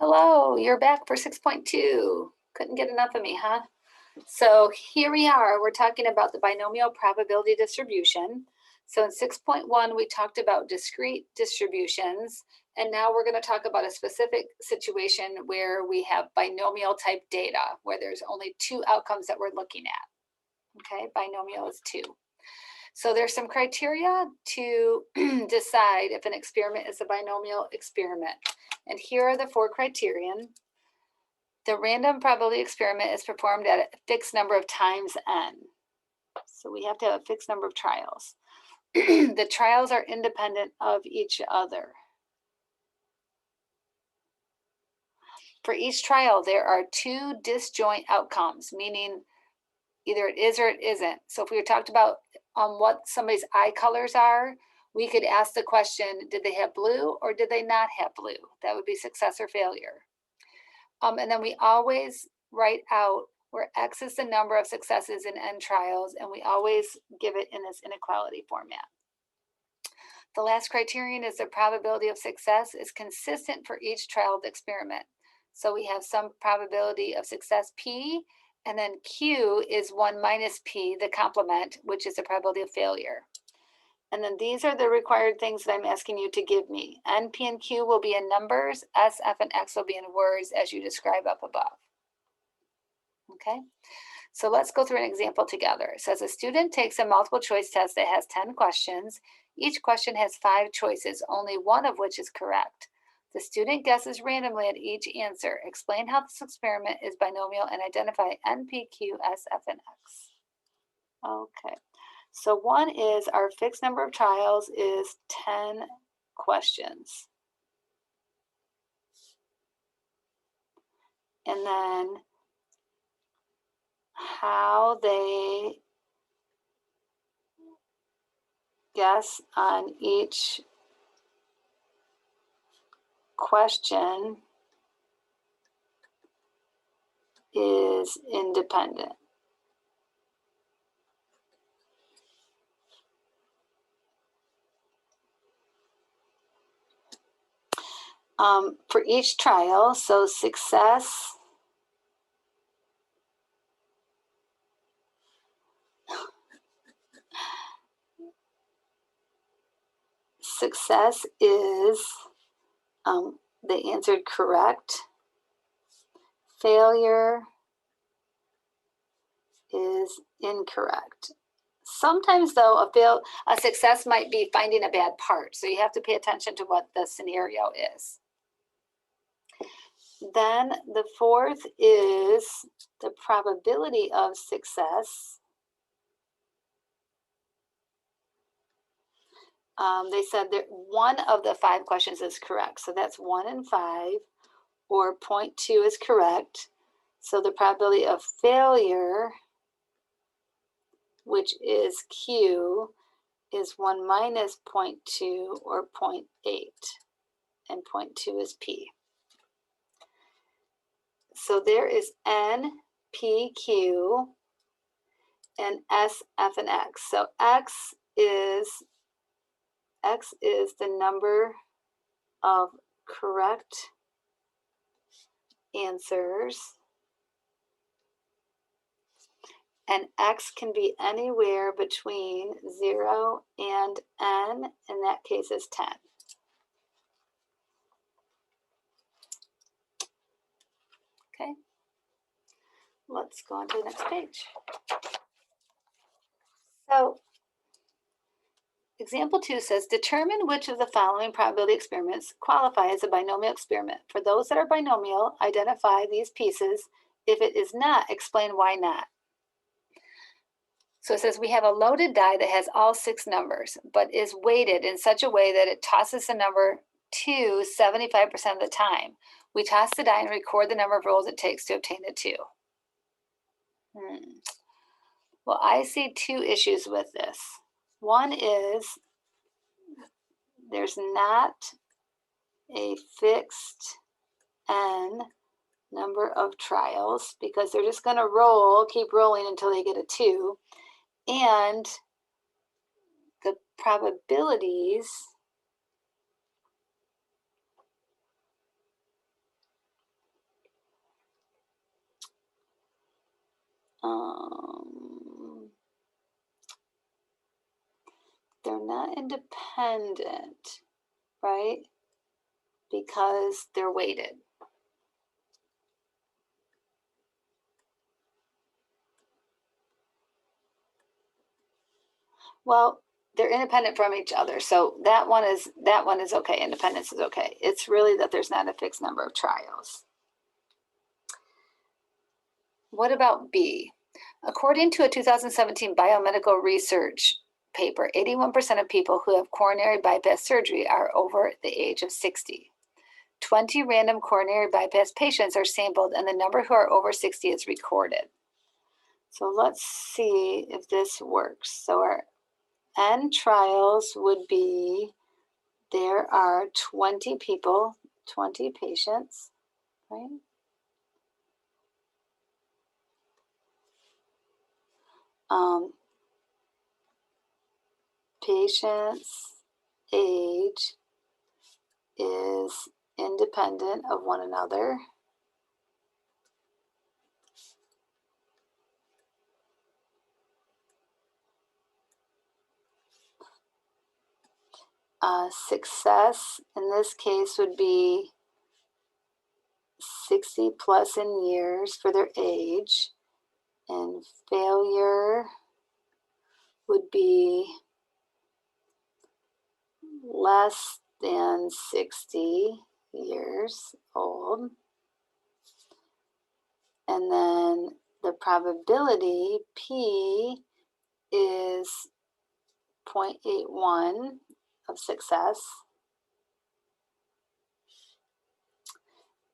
Hello, you're back for 6.2. Couldn't get enough of me, huh? So here we are. We're talking about the binomial probability distribution. So in 6.1, we talked about discrete distributions, and now we're going to talk about a specific situation where we have binomial type data, where there's only two outcomes that we're looking at. Okay, binomial is two. So there's some criteria to decide if an experiment is a binomial experiment. And here are the four criterion. The random probability experiment is performed at a fixed number of times n. So we have to have a fixed number of trials. The trials are independent of each other. For each trial, there are two disjoint outcomes, meaning either it is or it isn't. So if we talked about what somebody's eye colors are, we could ask the question, did they have blue or did they not have blue? That would be success or failure. And then we always write out where X is the number of successes in n trials, and we always give it in this inequality format. The last criterion is the probability of success is consistent for each trial of the experiment. So we have some probability of success P, and then Q is 1 minus P, the complement, which is the probability of failure. And then these are the required things that I'm asking you to give me. N, P, and Q will be in numbers. S, F, and X will be in words as you describe up above. Okay, so let's go through an example together. It says a student takes a multiple choice test that has 10 questions. Each question has 5 choices, only one of which is correct. The student guesses randomly at each answer. Explain how this experiment is binomial and identify N, P, Q, S, F, and X. Okay. So one is our fixed number of trials is 10 questions. And then how they guess on each question is independent. For each trial, so success is they answered correct. Failure is incorrect. Sometimes, though, a success might be finding a bad part. So you have to pay attention to what the scenario is. Then the fourth is the probability of success. They said that one of the 5 questions is correct. So that's 1 in 5, or 0.2 is correct. So the probability of failure, which is Q, is 1 minus 0.2, or 0.8, and 0.2 is P. So there is N, P, Q, and S, F, and X. So X is the number of correct answers. And X can be anywhere between 0 and N. In that case is 10. Okay. Let's go on to the next page. So example 2 says, determine which of the following probability experiments qualify as a binomial experiment. For those that are binomial, identify these pieces. If it is not, explain why not. So it says we have a loaded die that has all 6 numbers, but is weighted in such a way that it tosses the number 2 75% of the time. We toss the die and record the number of rolls it takes to obtain the 2. Well, I see 2 issues with this. One is there's not a fixed n number of trials because they're just going to keep rolling until they get a 2. And the probabilities they're not independent, right? Because they're weighted. Well, they're independent from each other. So that one is okay. Independence is okay. It's really that there's not a fixed number of trials. What about B? According to a 2017 biomedical research paper, 81% of people who have coronary bypass surgery are over the age of 60. 20 random coronary bypass patients are sampled, and the number who are over 60 is recorded. So let's see if this works. So our N trials would be, there are 20 people, 20 patients, right? Patients' age is independent of one another. Success in this case would be 60 plus in years for their age, and failure would be less than 60 years old. And then the probability, P, is 0.81 of success.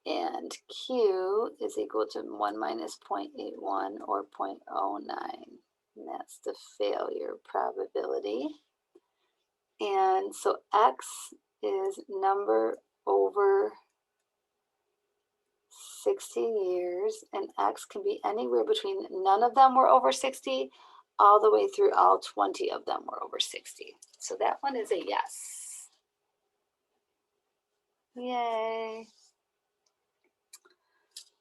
And Q is equal to 1 minus 0.81 or 0.09. And that's the failure probability. And so X is number over 60 years, and X can be anywhere between none of them were over 60 all the way through all 20 of them were over 60. So that one is a yes. Yay.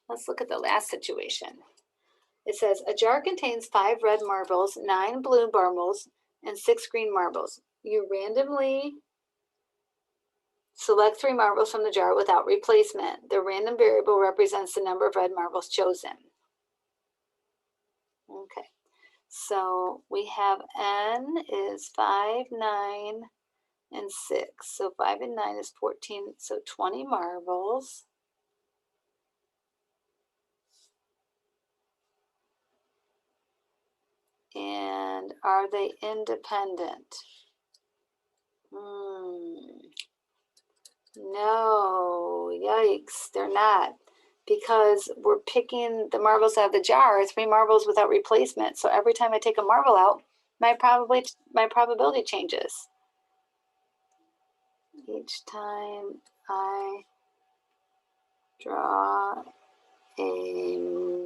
Let's look at the last situation. It says a jar contains 5 red marbles, 9 blue marbles, and 6 green marbles. You randomly select 3 marbles from the jar without replacement. The random variable represents the number of red marbles chosen. Okay, so we have N is 5, 9, and 6. So 5 and 9 is 14, so 20 marbles. And are they independent? No, yikes, they're not. Because we're picking the marbles out of the jar, 3 marbles without replacement. So every time I take a marble out, my probability changes. Each time I draw a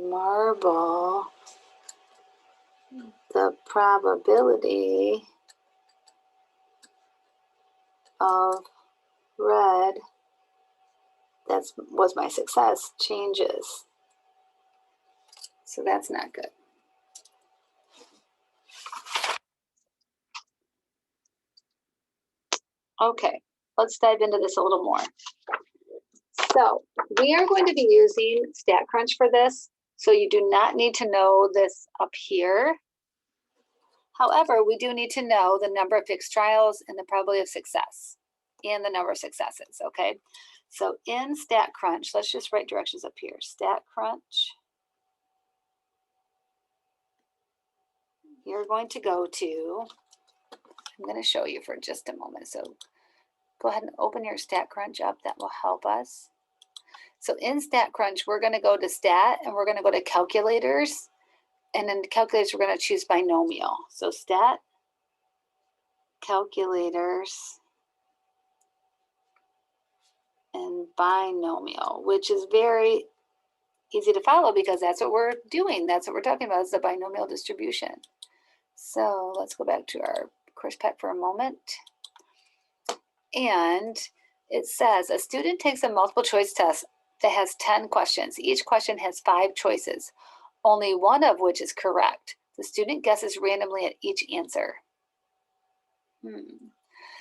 marble, the probability of red, that was my success, changes. So that's not good. Okay, let's dive into this a little more. So we are going to be using StatCrunch for this, so you do not need to know this up here. However, we do need to know the number of fixed trials and the probability of success and the number of successes, okay? So in StatCrunch, let's just write directions up here. StatCrunch, you're going to go to, I'm going to show you for just a moment. So go ahead and open your StatCrunch up. That will help us. So in StatCrunch, we're going to go to Stat, and we're going to go to Calculators. And in Calculators, we're going to choose Binomial. So Stat, Calculators, and Binomial, which is very easy to follow because that's what we're doing. That's what we're talking about, is the binomial distribution. So let's go back to our course pack for a moment. And it says a student takes a multiple choice test that has 10 questions. Each question has 5 choices. only one of which is correct. The student guesses randomly at each answer.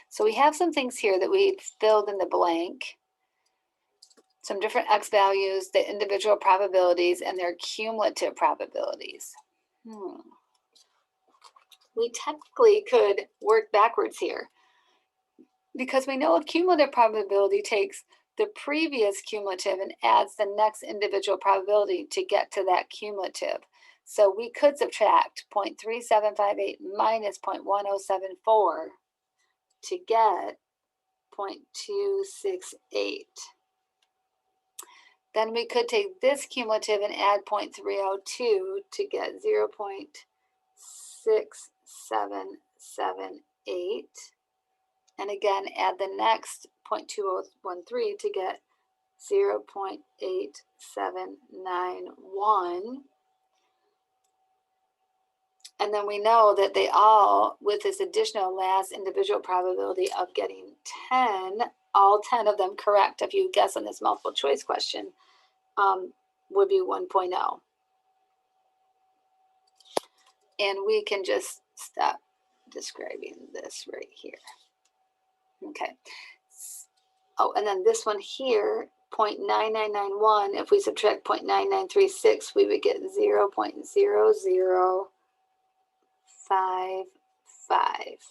So we have some things here that we filled in the blank. Some different x values, the individual probabilities, and their cumulative probabilities. We technically could work backwards here because we know a cumulative probability takes the previous cumulative and adds the next individual probability to get to that cumulative. So we could subtract 0.3758 minus 0.1074 to get 0.268. Then we could take this cumulative and add 0.302 to get 0.6778. And again, add the next 0.2013 to get 0.8791. And then we know that they all, with this additional last individual probability of getting 10, all 10 of them correct, if you guess on this multiple choice question, would be 1.0. And we can just stop describing this right here. Okay. Oh, and then this one here, 0.9991, if we subtract 0.9936, we would get 0.0055.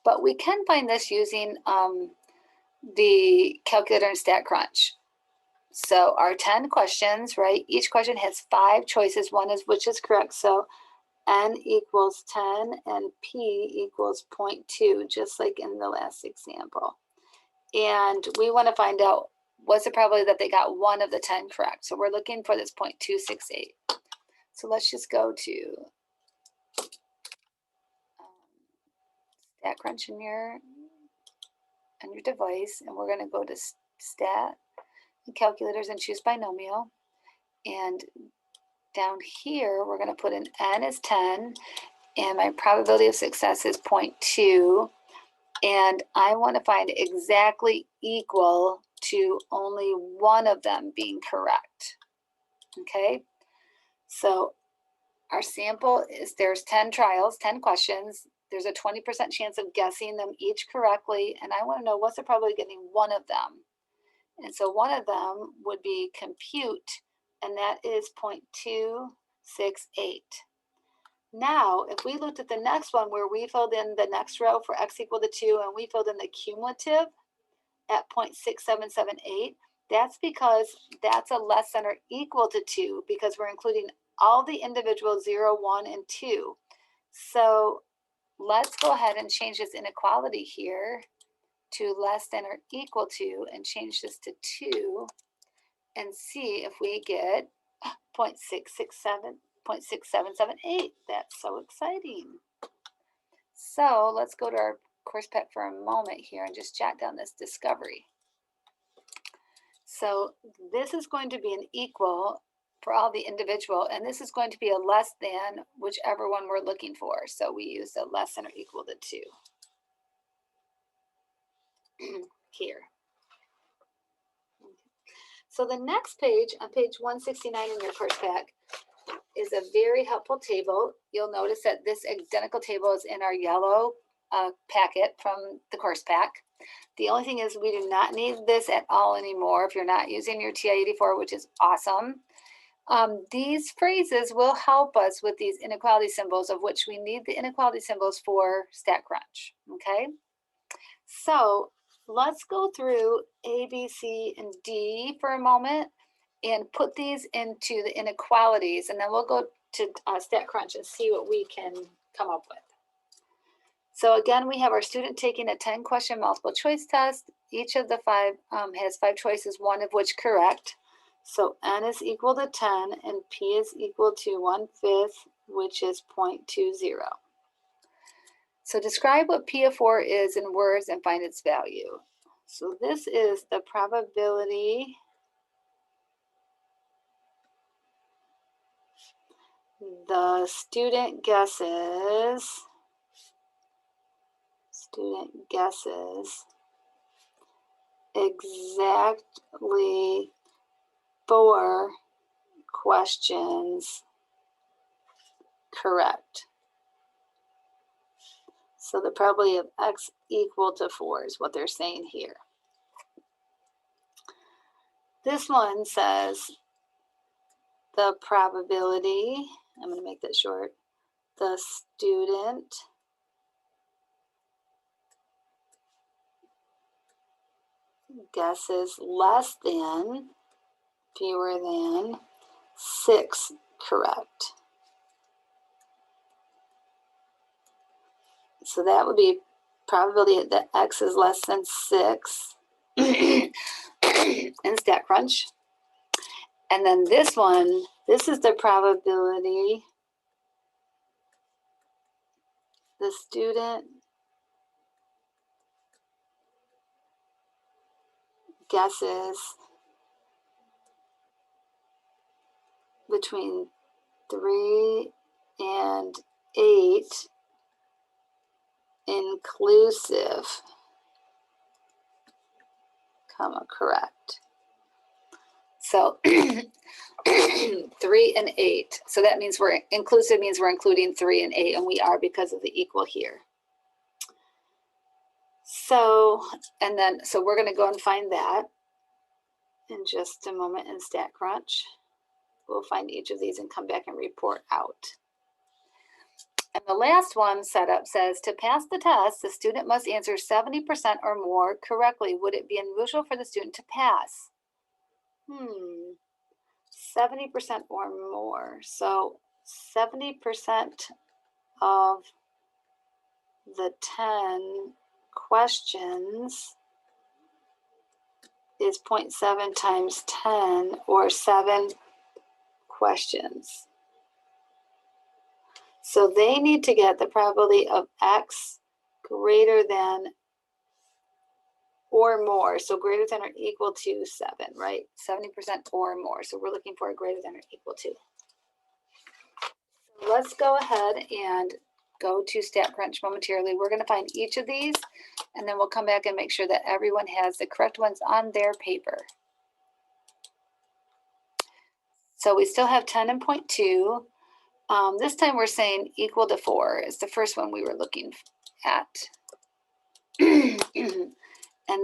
But we can find this using the calculator and StatCrunch. So our 10 questions, right? Each question has 5 choices. One is which is correct. So n equals 10 and p equals 0.2, just like in the last example. And we want to find out what's the probability that they got one of the 10 correct. So we're looking for this 0.268. So let's just go to StatCrunch on your device, and we're going to go to Stat and Calculators and choose Binomial. And down here, we're going to put in n is 10, and my probability of success is 0.2. And I want to find exactly equal to only one of them being correct. Okay, so our sample is there's 10 trials, 10 questions. There's a 20% chance of guessing them each correctly, and I want to know what's the probability of getting one of them. And so one of them would be compute, and that is 0.268. Now, if we looked at the next one where we filled in the next row for x equal to 2, and we filled in the cumulative at 0.6778, that's because that's a less than or equal to 2, because we're including all the individual 0, 1, and 2. So let's go ahead and change this inequality here to less than or equal to, and change this to 2, and see if we get 0.6778. That's so exciting. So let's go to our course pack for a moment here and just jot down this discovery. So this is going to be an equal for all the individual, and this is going to be a less than whichever one we're looking for. So we use a less than or equal to 2 here. So the next page, on page 169 in your course pack, is a very helpful table. You'll notice that this identical table is in our yellow packet from the course pack. The only thing is we do not need this at all anymore if you're not using your TI-84, which is awesome. These phrases will help us with these inequality symbols, of which we need the inequality symbols for StatCrunch, okay? So let's go through A, B, C, and D for a moment and put these into the inequalities, and then we'll go to StatCrunch and see what we can come up with. So again, we have our student taking a 10-question multiple choice test. Each of the 5 has 5 choices, one of which correct. So n is equal to 10 and p is equal to 1/5, which is 0.20. So describe what P of 4 is in words and find its value. So this is the probability the student guesses exactly 4 questions correct. So the probability of x equal to 4 is what they're saying here. This one says the probability, I'm going to make that short, the student guesses less than, fewer than 6 correct. So that would be probability that x is less than 6 in StatCrunch. And then this one, this is the probability the student guesses between 3 and 8 inclusive, comma, correct. So 3 and 8. So that means we're inclusive, means we're including 3 and 8, and we are because of the equal here. So, and then, so we're going to go and find that in just a moment in StatCrunch. We'll find each of these and come back and report out. And the last one setup says, to pass the test, the student must answer 70% or more correctly. Would it be unusual for the student to pass? 70% or more. So 70% of the 10 questions is 0.7 times 10, or 7 questions. So they need to get the probability of x greater than or more. So greater than or equal to 7, right? 70% or more. So we're looking for a greater than or equal to. So let's go ahead and go to StatCrunch momentarily. We're going to find each of these, and then we'll come back and make sure that everyone has the correct ones on their paper. So we still have 10 and 0.2. This time we're saying equal to 4 is the first one we were looking at. And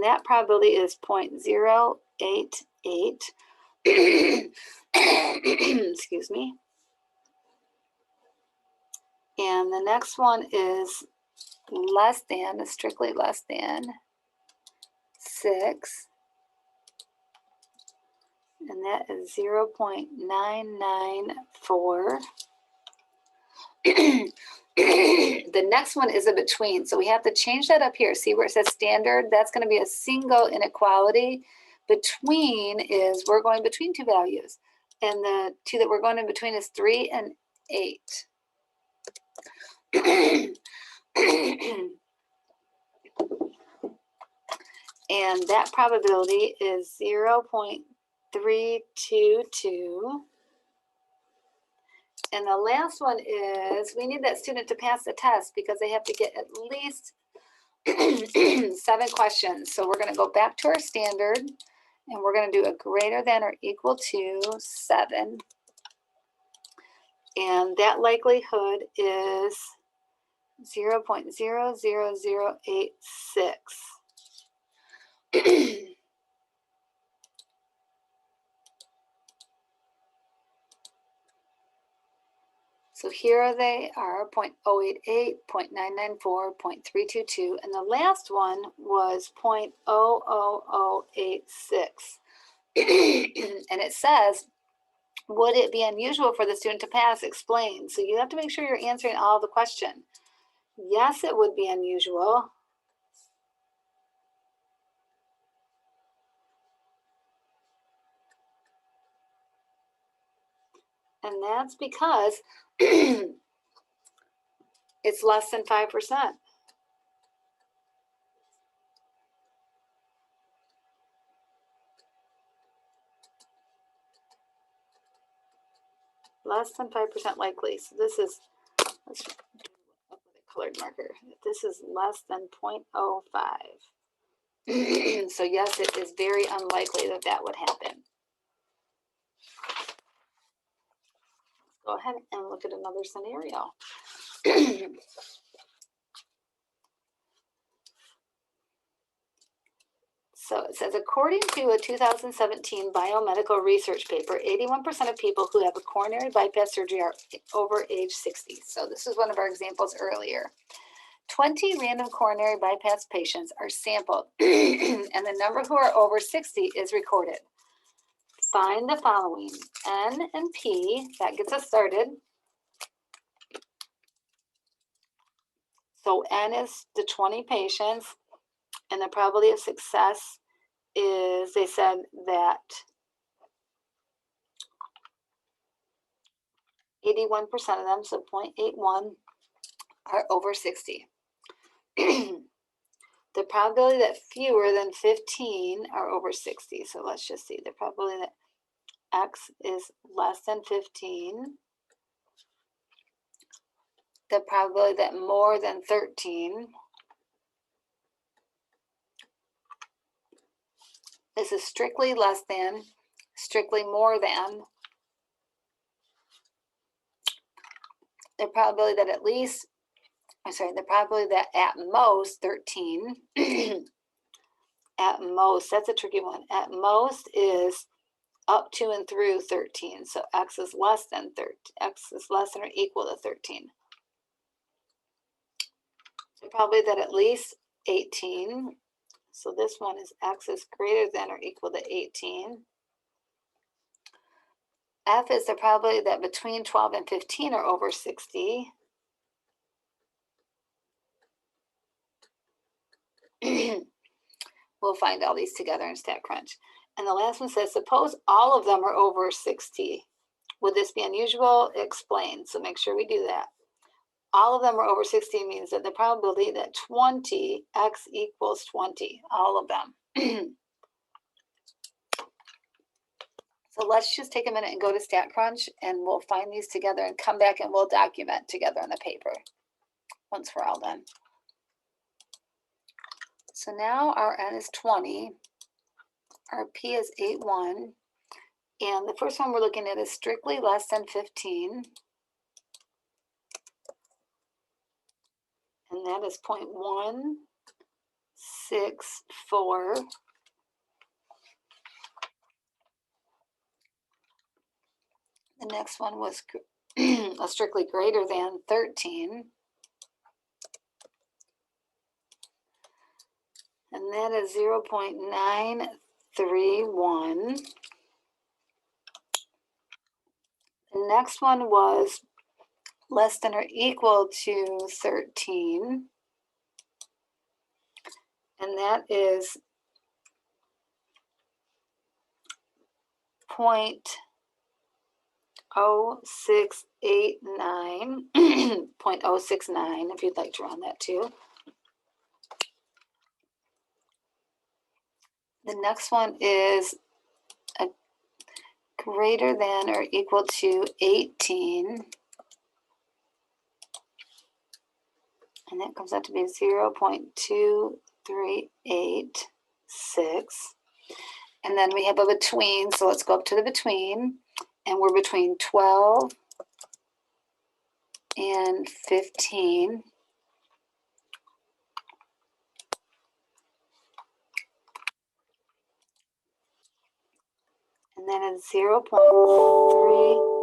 that probability is 0.088. Excuse me. And the next one is less than, strictly less than 6. And that is 0.994. The next one is a between. So we have to change that up here. See where it says standard? That's going to be a single inequality. Between is we're going between two values. And the two that we're going in between is 3 and 8. And that probability is 0.322. And the last one is we need that student to pass the test because they have to get at least 7 questions. So we're going to go back to our standard and we're going to do a greater than or equal to 7. And that likelihood is 0.00086. So here they are, 0.088, 0.994, 0.322, and the last one was 0.00086. And it says, would it be unusual for the student to pass? Explain. So you have to make sure you're answering all the question. Yes, it would be unusual. And that's because it's less than 5%. Less than 5% likely. So this is, let's do it with a colored marker. This is less than 0.05. So yes, it is very unlikely that that would happen. go ahead and look at another scenario. So it says, according to a 2017 biomedical research paper, 81% of people who have a coronary bypass surgery are over age 60. So this is one of our examples earlier. 20 random coronary bypass patients are sampled, and the number who are over 60 is recorded. Find the following: N and P. That gets us started. So N is the 20 patients, and the probability of success is, they said that 81% of them, so 0.81, are over 60. The probability that fewer than 15 are over 60. So let's just see the probability that X is less than 15. The probability that more than 13. This is strictly less than, strictly more than. The probability that the probability that at most 13, at most, that's a tricky one. At most is up to and through 13. So X is less than 13. X is less than or equal to 13. So probably that at least 18. So this one is X is greater than or equal to 18. F is the probability that between 12 and 15 are over 60. We'll find all these together in StatCrunch. And the last one says, suppose all of them are over 60. Would this be unusual? Explain. So make sure we do that. All of them are over 60 means that the probability that 20, X equals 20, all of them. So let's just take a minute and go to StatCrunch, and we'll find these together and come back and we'll document together on the paper once we're all done. So now our N is 20, our P is 81, and the first one we're looking at is strictly less than 15, and that is 0.164. The next one was a strictly greater than 13, and that is 0.931. The next one was less than or equal to 13, and that is 0.0689, 0.069 if you'd like to round that too. The next one is a greater than or equal to 18, and that comes out to be 0.2386. And then we have a between, so let's go up to the between, and we're between 12 and 15. And then it's 0.320.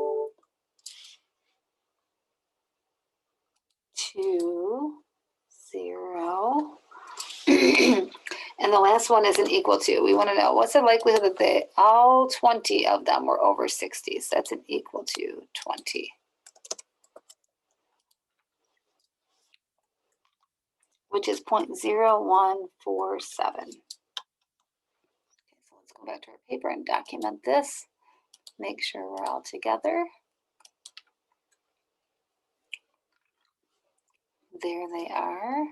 And the last one is an equal to. We want to know what's the likelihood that all 20 of them were over 60. So that's an equal to 20. Which is 0.0147. Okay, so let's go back to our paper and document this. Make sure we're all together. There they are.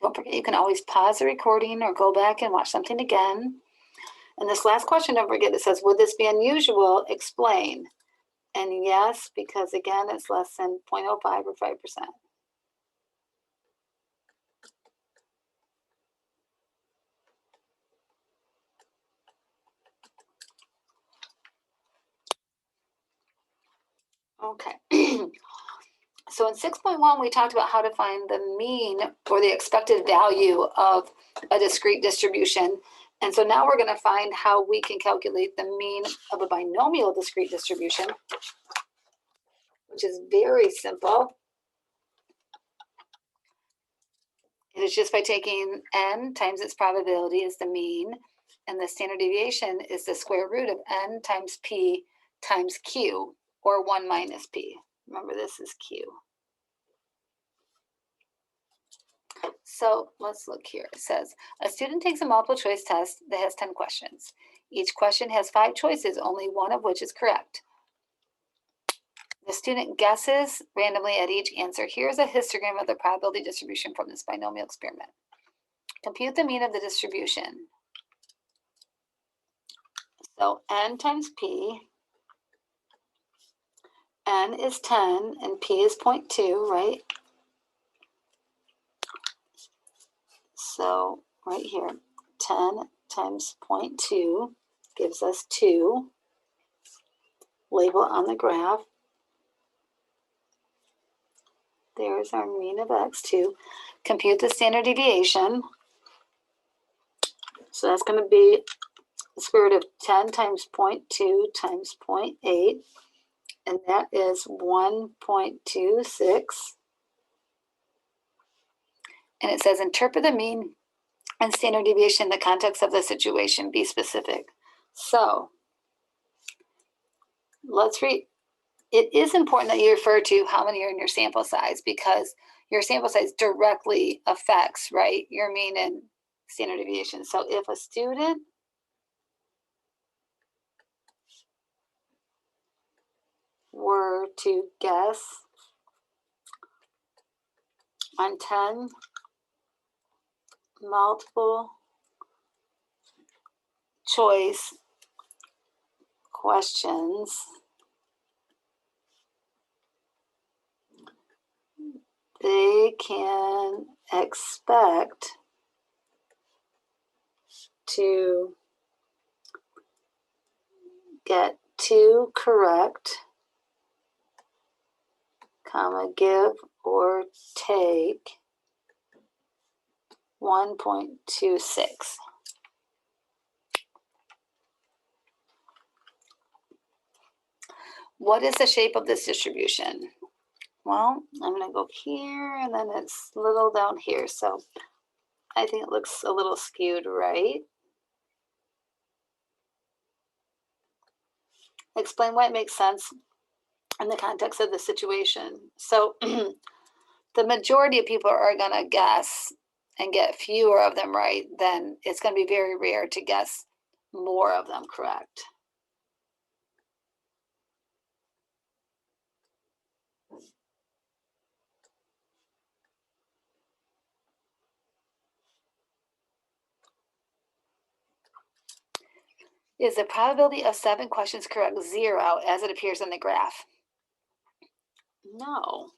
Don't forget, you can always pause the recording or go back and watch something again. And this last question, don't forget, it says, would this be unusual? Explain. And yes, because again, it's less than 0.05 or 5%. Okay. So in 6.1, we talked about how to find the mean or the expected value of a discrete distribution. And so now we're going to find how we can calculate the mean of a binomial discrete distribution, which is very simple. It is just by taking n times its probability is the mean, and the standard deviation is the square root of n times p times q, or 1 minus p. Remember, this is q. So let's look here. It says, a student takes a multiple choice test that has 10 questions. Each question has 5 choices, only one of which is correct. The student guesses randomly at each answer. Here's a histogram of the probability distribution from this binomial experiment. Compute the mean of the distribution. So n times p, n is 10 and p is 0.2, right? So right here, 10 times 0.2 gives us 2. Label on the graph. There's our mean of x2. Compute the standard deviation. So that's going to be the square root of 10 times 0.2 times 0.8, and that is 1.26. And it says, interpret the mean and standard deviation in the context of the situation. Be specific. So let's read. It is important that you refer to how many are in your sample size, because your sample size directly affects, right, your mean and standard deviation. So if a student were to guess on 10 multiple choice questions, they can expect to get 2 correct, comma, give or take 1.26. What is the shape of this distribution? Well, I'm going to go here, and then it's a little down here. So I think it looks a little skewed, right? Explain why it makes sense in the context of the situation. So the majority of people are going to guess and get fewer of them right. Then it's going to be very rare to guess more of them correct. Is the probability of 7 questions correct 0 as it appears in the graph? No.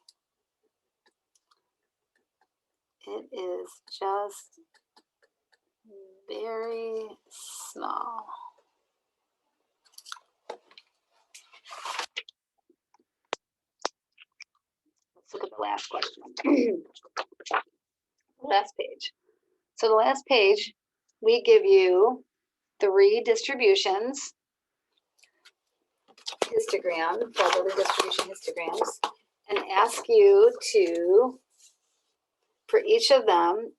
It is just very small. Let's look at the last question. Last page. So the last page, we give you 3 distributions, histogram, probability distribution histograms, and ask you to, for each of them,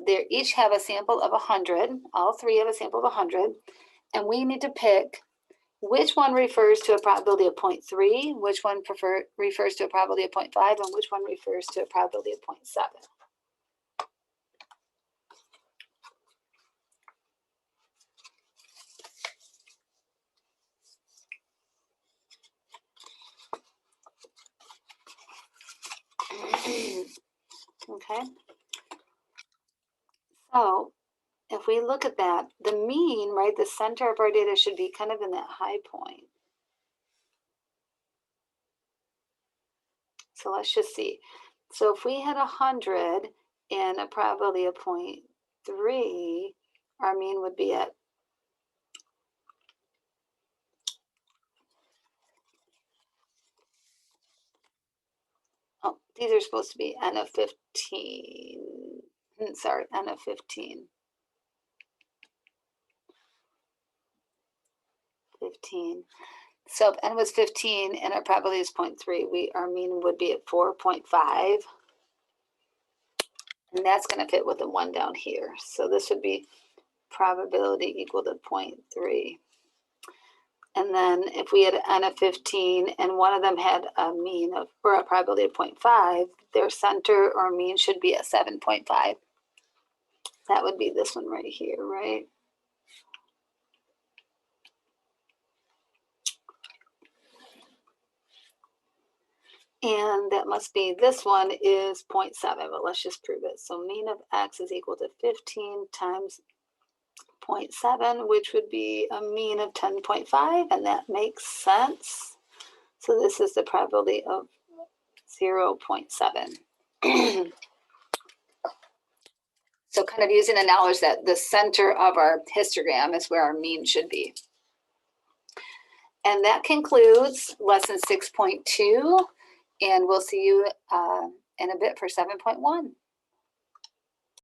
they each have a sample of 100. All 3 have a sample of 100, and we need to pick which one refers to a probability of 0.3, which one refers to a probability of 0.5, and which one refers to a probability of 0.7. Okay. So if we look at that, the mean, right, the center of our data should be kind of in that high point. So let's just see. So if we had 100 and a probability of 0.3, our mean would be at These are supposed to be n of 15. Sorry, n of 15. 15. So if n was 15 and our probability is 0.3, our mean would be at 4.5. And that's going to fit with the 1 down here. So this would be probability equal to 0.3. And then if we had n of 15 and one of them had a mean of, or a probability of 0.5, their center or mean should be at 7.5. That would be this one right here, right? And that must be, this one is 0.7, but let's just prove it. So mean of x is equal to 15 times 0.7, which would be a mean of 10.5, and that makes sense. So this is the probability of 0.7. So kind of using the knowledge that the center of our histogram is where our mean should be. And that concludes lesson 6.2, and we'll see you in a bit for 7.1.